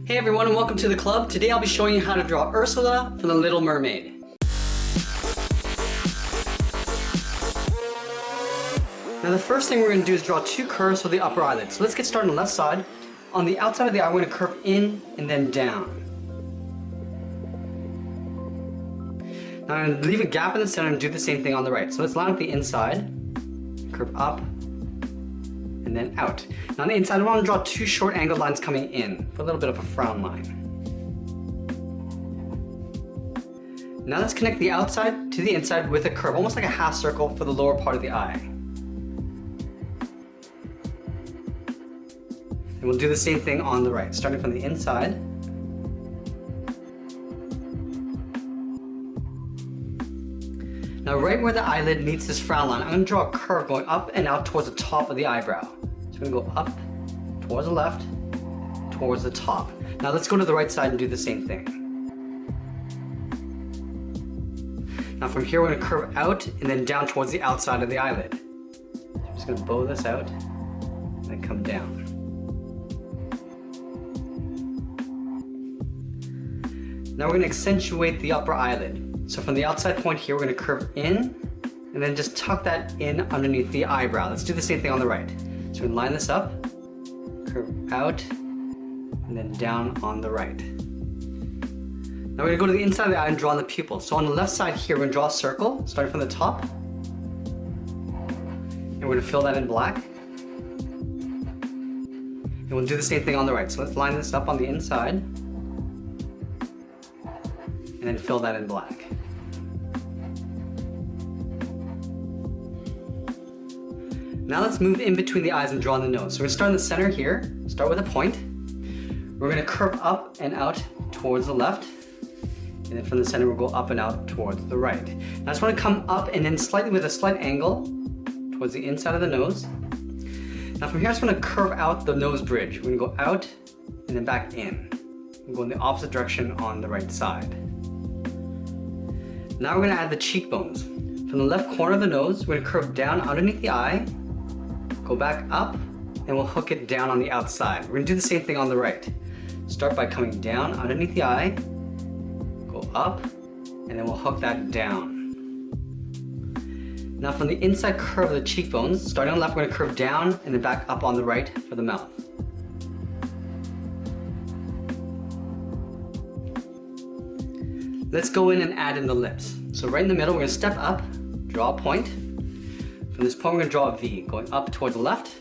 Hey everyone and welcome to the club. Today I'll be showing you how to draw Ursula from the Little Mermaid. Now the first thing we're going to do is draw two curves for the upper eyelid. So let's get started on the left side. On the outside of the eye we're going to curve in and then down. Now I'm going to leave a gap in the center and do the same thing on the right. So let's line up the inside, curve up, and then out. Now on the inside I want to draw two short angled lines coming in for a little bit of a frown line. Now let's connect the outside to the inside with a curve, almost like a half circle for the lower part of the eye. And we'll do the same thing on the right, starting from the inside. Now right where the eyelid meets this frown line, I'm going to draw a curve going up and out towards the top of the eyebrow. So we're going to go up, towards the left, towards the top. Now let's go to the right side and do the same thing. Now from here we're going to curve out and then down towards the outside of the eyelid. So I'm just going to bow this out and then come down. Now we're going to accentuate the upper eyelid. So from the outside point here, we're going to curve in and then just tuck that in underneath the eyebrow. Let's do the same thing on the right. So we're going to line this up, curve out, and then down on the right. Now we're going to go to the inside of the eye and draw on the pupil. So on the left side here, we're going to draw a circle, starting from the top. And we're going to fill that in black. And we'll do the same thing on the right. So let's line this up on the inside. And then fill that in black. Now let's move in between the eyes and draw on the nose. So we're going to start in the center here, start with a point. We're going to curve up and out towards the left. And then from the center we'll go up and out towards the right. Now I just want to come up and then slightly with a slight angle towards the inside of the nose. Now from here I just want to curve out the nose bridge. We're going to go out and then back in. We'll go in the opposite direction on the right side. Now we're going to add the cheekbones. From the left corner of the nose, we're going to curve down underneath the eye, go back up, and we'll hook it down on the outside. We're going to do the same thing on the right. Start by coming down underneath the eye, go up, and then we'll hook that down. Now from the inside curve of the cheekbones, starting on the left, we're going to curve down and then back up on the right for the mouth. Let's go in and add in the lips. So right in the middle, we're going to step up, draw a point. From this point, we're going to draw a V, going up towards the left,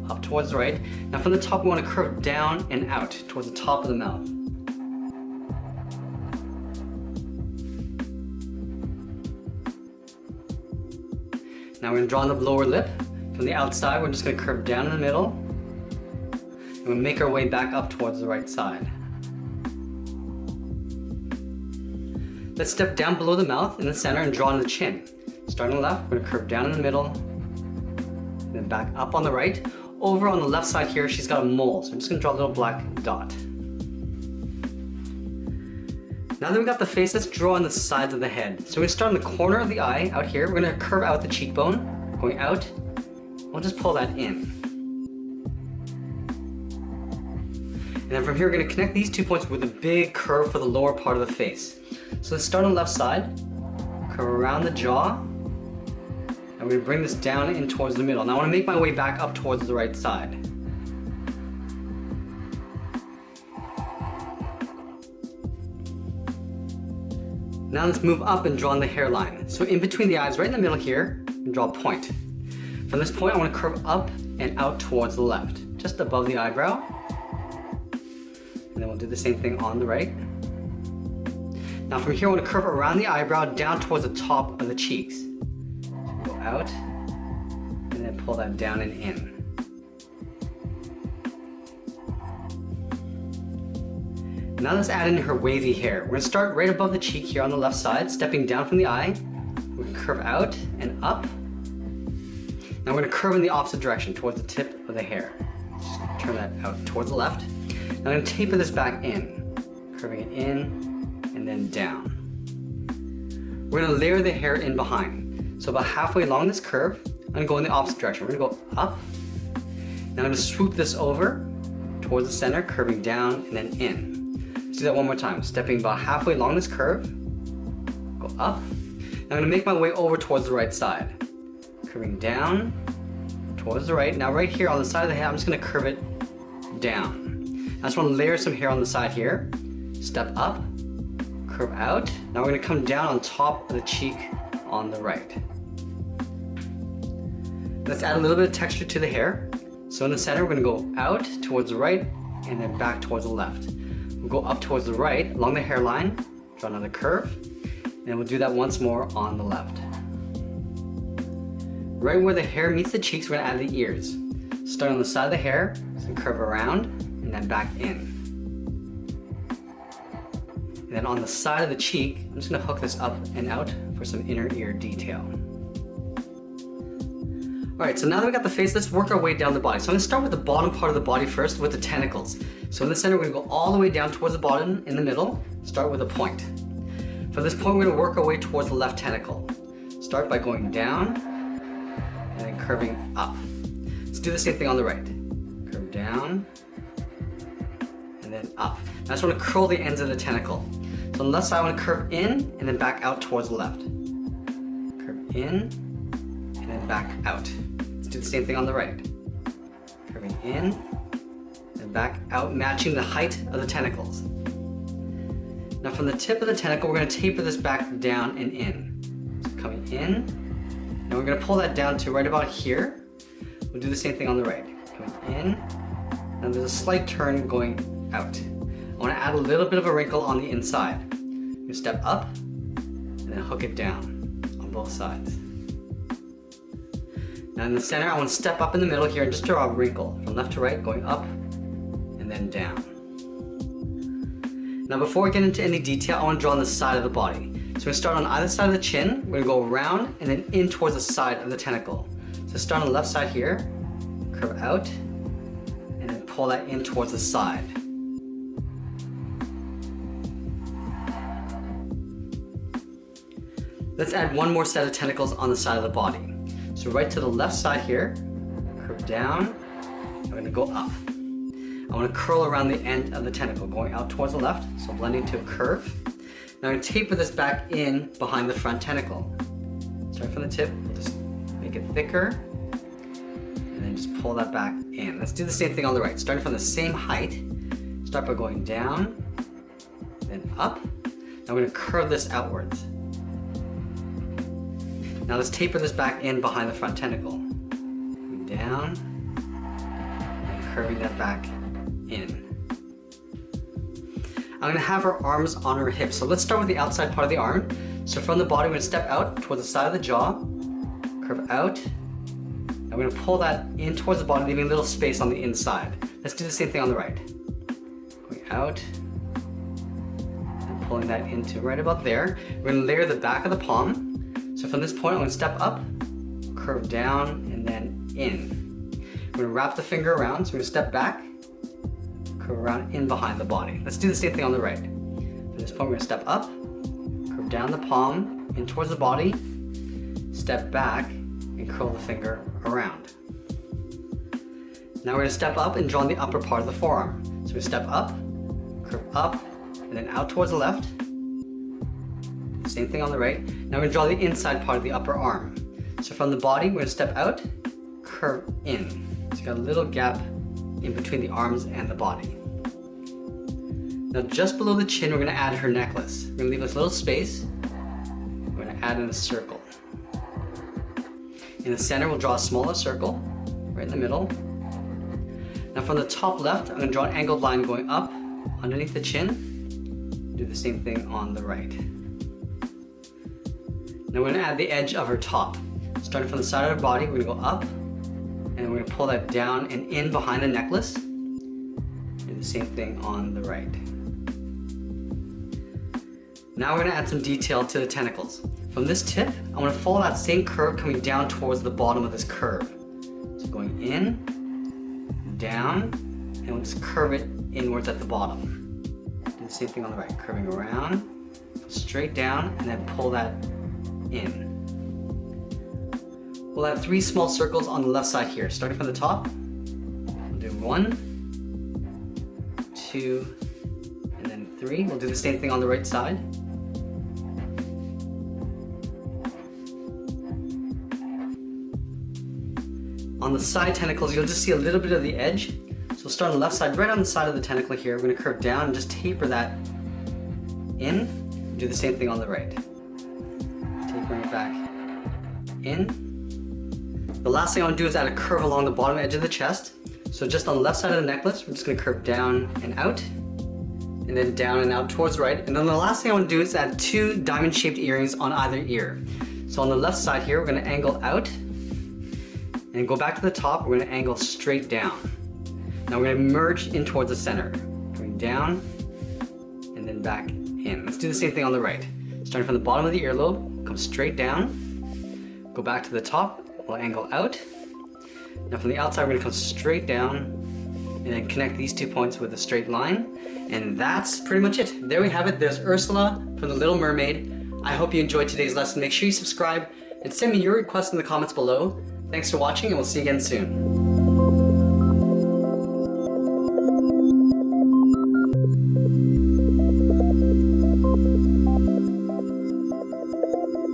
up towards the right. Now from the top, we want to curve down and out towards the top of the mouth. Now we're going to draw on the lower lip. From the outside, we're just going to curve down in the middle. And we'll make our way back up towards the right side. Let's step down below the mouth in the center and draw on the chin. Starting on the left, we're going to curve down in the middle, and then back up on the right. Over on the left side here, she's got a mole, so I'm just going to draw a little black dot. Now that we've got the face, let's draw on the sides of the head. So we're going to start on the corner of the eye, out here. We're going to curve out the cheekbone, going out. We'll just pull that in. And then from here, we're going to connect these 2 points with a big curve for the lower part of the face. So let's start on the left side, curve around the jaw, and we're going to bring this down in towards the middle. Now I want to make my way back up towards the right side. Now let's move up and draw on the hairline. So in between the eyes, right in the middle here, and draw a point. From this point, I want to curve up and out towards the left, just above the eyebrow. And then we'll do the same thing on the right. Now from here, I want to curve around the eyebrow down towards the top of the cheeks. So go out, and then pull that down and in. Now let's add in her wavy hair. We're going to start right above the cheek here on the left side, stepping down from the eye. We're going to curve out and up. Now we're going to curve in the opposite direction towards the tip of the hair. Just turn that out towards the left. Now I'm going to taper this back in, curving it in and then down. We're going to layer the hair in behind. So about halfway along this curve, I'm going to go in the opposite direction. We're going to go up. Now I'm going to swoop this over towards the center, curving down and then in. Let's do that one more time. Stepping about halfway along this curve, go up. Now I'm gonna make my way over towards the right side. Curving down, towards the right. Now right here on the side of the head, I'm just gonna curve it down. I just wanna layer some hair on the side here. Step up, curve out. Now we're gonna come down on top of the cheek on the right. Let's add a little bit of texture to the hair. So in the center, we're gonna go out towards the right and then back towards the left. We'll go up towards the right along the hairline, draw another curve, and we'll do that once more on the left. Right where the hair meets the cheeks, we're gonna add the ears. Start on the side of the hair, so curve around, and then back in. And then on the side of the cheek, I'm just gonna hook this up and out for some inner ear detail. All right, so now that we got the face, let's work our way down the body. So I'm gonna start with the bottom part of the body first with the tentacles. So in the center, we're gonna go all the way down towards the bottom, in the middle, start with a point. For this point, we're gonna work our way towards the left tentacle. Start by going down, and then curving up. Let's do the same thing on the right. Curve down, and then up. I just want to curl the ends of the tentacle. So on the left side, I want to curve in, and then back out towards the left. Curve in, and then back out. Let's do the same thing on the right. Curving in, and back out, matching the height of the tentacles. Now from the tip of the tentacle, we're going to taper this back down and in. So coming in, and we're going to pull that down to right about here. We'll do the same thing on the right. Coming in, and there's a slight turn going out. I want to add a little bit of a wrinkle on the inside. You step up, and then hook it down on both sides. Now in the center, I want to step up in the middle here and just draw a wrinkle from left to right, going up, and then down. Now before we get into any detail, I want to draw on the side of the body. So we're going to start on either side of the chin, we're going to go around and then in towards the side of the tentacle. So start on the left side here, curve out, and then pull that in towards the side. Let's add one more set of tentacles on the side of the body. So right to the left side here, curve down, and we're going to go up. I want to curl around the end of the tentacle, going out towards the left, so blending to a curve. Now I'm going to taper this back in behind the front tentacle. Start from the tip, we'll just make it thicker, and then just pull that back in. Let's do the same thing on the right. Starting from the same height, start by going down, then up. Now we're going to curve this outwards. Now let's taper this back in behind the front tentacle. Going down, and curving that back in. I'm going to have her arms on her hips. So let's start with the outside part of the arm. So from the body, we're going to step out towards the side of the jaw, curve out, and we're going to pull that in towards the body, leaving a little space on the inside. Let's do the same thing on the right. Going out, and pulling that into right about there. We're going to layer the back of the palm. So from this point, I'm going to step up, curve down, and then in. We're going to wrap the finger around, so we're going to step back, curve around in behind the body. Let's do the same thing on the right. From this point, we're going to step up, curve down the palm, in towards the body, step back, and curl the finger around. Now we're going to step up and draw on the upper part of the forearm. So we're going to step up, curve up, and then out towards the left. Same thing on the right. Now we're going to draw the inside part of the upper arm. So from the body, we're going to step out, curve in. So you got a little gap in between the arms and the body. Now just below the chin, we're going to add her necklace. We're going to leave this little space. We're going to add in a circle. In the center, we'll draw a smaller circle, right in the middle. Now from the top left, I'm going to draw an angled line going up underneath the chin. Do the same thing on the right. Now we're going to add the edge of her top. Starting from the side of her body, we're going to go up, and we're going to pull that down and in behind the necklace. Do the same thing on the right. Now we're going to add some detail to the tentacles. From this tip, I want to follow that same curve coming down towards the bottom of this curve. So going in, down, and we'll just curve it inwards at the bottom. Do the same thing on the right, curving around, straight down, and then pull that in. We'll add 3 small circles on the left side here. Starting from the top, we'll do 1, 2, and then 3. We'll do the same thing on the right side. On the side tentacles, you'll just see a little bit of the edge. So we'll start on the left side, right on the side of the tentacle here. We're going to curve down and just taper that in. Do the same thing on the right. Tapering it back in. The last thing I want to do is add a curve along the bottom edge of the chest. So just on the left side of the necklace, we're just going to curve down and out, and then down and out towards the right. And then the last thing I want to do is add 2 diamond-shaped earrings on either ear. So on the left side here, we're going to angle out, and go back to the top, we're going to angle straight down. Now we're going to merge in towards the center. Going down, and then back in. Let's do the same thing on the right. Starting from the bottom of the earlobe, come straight down, go back to the top, we'll angle out. Now from the outside, we're going to come straight down, and then connect these 2 points with a straight line. And that's pretty much it. There we have it. There's Ursula from The Little Mermaid. I hope you enjoyed today's lesson. Make sure you subscribe and send me your requests in the comments below. Thanks for watching, and we'll see you again soon.